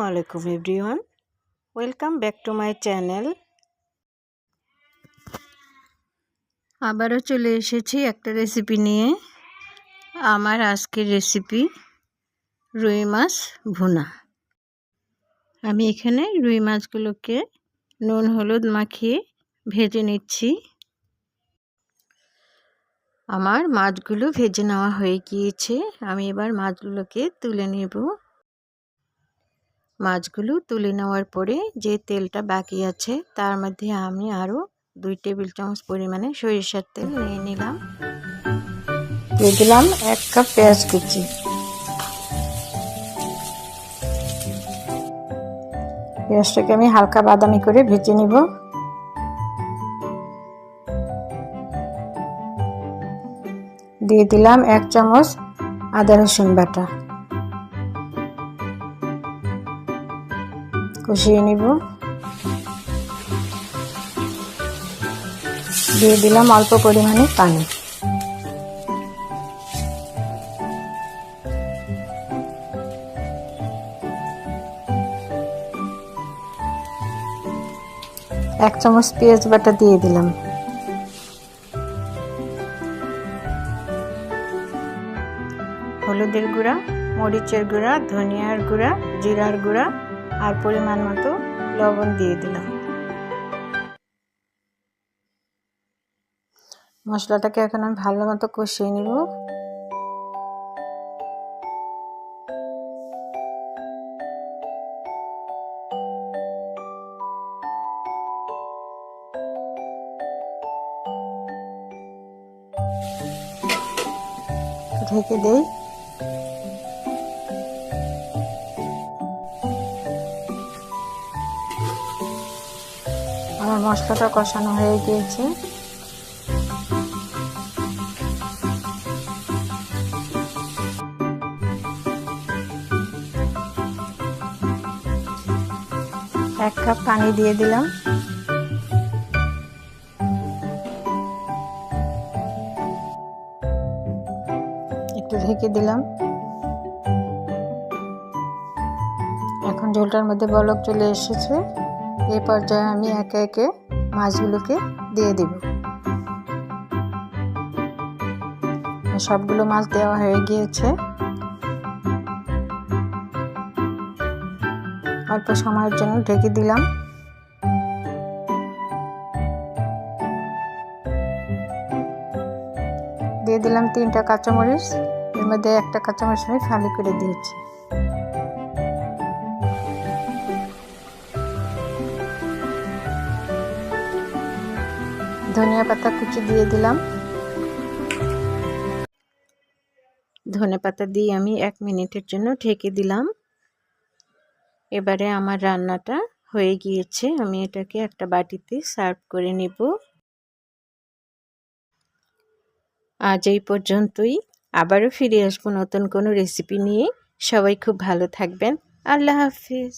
আলাইকুম everyone, welcome back to my channel. আবারও চলে এসেছি একটা রেসিপি নিয়ে। আমার আজকের রেসিপি রুই মাছ ভুনা। আমি এখানে রুই মাছগুলোকে নুন হলুদ মাখিয়ে ভেজে নিচ্ছি। আমার মাছগুলো ভেজে নেওয়া হয়ে গিয়েছে। আমি এবার মাছগুলোকে তুলে নেব। মাছগুলো তুলে নেওয়ার পরে যে তেলটা বাকি আছে তার মধ্যে আমি আরও 2 টেবিল চামচ পরিমাণে সরিষার তেল নিয়ে নিলাম। দিয়ে দিলাম 1 কাপ পেঁয়াজ কুচি। পেঁয়াজটাকে আমি হালকা বাদামি করে ভেজে নিব। দিয়ে দিলাম 1 চামচ আদা রসুন বাটা। কষিয়ে নিব। দিয়ে দিলাম অল্প পরিমাণে পানি। এক চামচ পেঁয়াজ বাটা দিয়ে দিলাম। হলুদের গুঁড়া, মরিচের গুঁড়া, ধনিয়ার গুঁড়া, জিরার গুঁড়া আর পরিমাণ মতো লবণ দিয়ে দিলাম। মশলাটাকে এখন আমি ভালো মতো কষিয়ে নিব। ঢেকে দেই। আমার মশলাটা কষানো হয়ে গিয়েছে। এক কাপ পানি দিয়ে দিলাম। একটু ঢেকে দিলাম। এখন ঝোলটার মধ্যে বলক চলে এসেছে। এই পর্যায়ে আমি একে একে মাছগুলোকে দিয়ে দিব। সবগুলো মাছ দেওয়া হয়ে গিয়েছে। অল্প সময়ের জন্য ঢেকে দিলাম। দিয়ে দিলাম 3টা কাঁচামরিচ। এর মধ্যে একটা কাঁচামরিচ আমি ফালি করে দিয়েছি। ধনিয়া পাতা কুচি দিয়ে দিলাম। ধনে পাতা দিয়ে আমি 1 মিনিটের জন্য ঢেকে দিলাম। এবারে আমার রান্নাটা হয়ে গিয়েছে। আমি এটাকে একটা বাটিতে সার্ভ করে নেব। আজ এই পর্যন্তই। আবারও ফিরে আসবো নতুন কোনো রেসিপি নিয়ে। সবাই খুব ভালো থাকবেন। আল্লাহ হাফিজ।